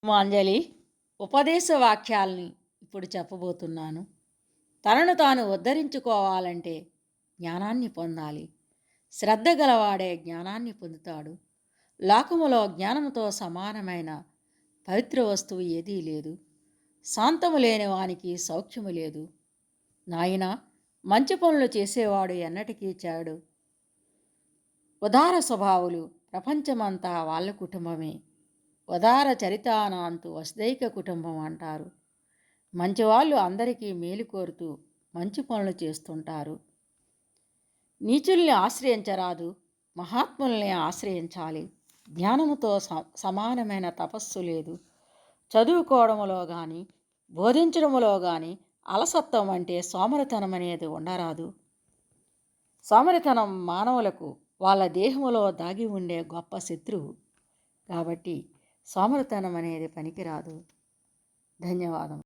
మాంజలి ఉపదేశ వాక్యాల్ని ఇప్పుడు చెప్పబోతున్నాను. తనను తాను ఉద్ధరించుకోవాలంటే జ్ఞానాన్ని పొందాలి. శ్రద్ధ గలవాడే జ్ఞానాన్ని పొందుతాడు. లోకములో జ్ఞానముతో సమానమైన పవిత్ర వస్తువు ఏదీ లేదు. శాంతము లేని వానికి సౌఖ్యము లేదు. నాయనా, మంచి పనులు చేసేవాడు ఎన్నటికీ చాడు. ఉదార స్వభావులు ప్రపంచమంతా వాళ్ళ కుటుంబమే. ఉదార చరితానాంతు వసుదైక కుటుంబం అంటారు. మంచివాళ్ళు అందరికీ మేలు కోరుతూ మంచి పనులు చేస్తుంటారు. నీచుల్ని ఆశ్రయించరాదు, మహాత్ముల్ని ఆశ్రయించాలి. జ్ఞానముతో సమానమైన తపస్సు లేదు. చదువుకోవడములో కానీ బోధించడములో కానీ అలసత్వం అంటే సోమరితనం అనేది ఉండరాదు. సోమరితనం మానవులకు వాళ్ళ దేహములో దాగి ఉండే గొప్ప శత్రువు. కాబట్టి సోమరితనం అనేది పనికిరాదు. ధన్యవాదం.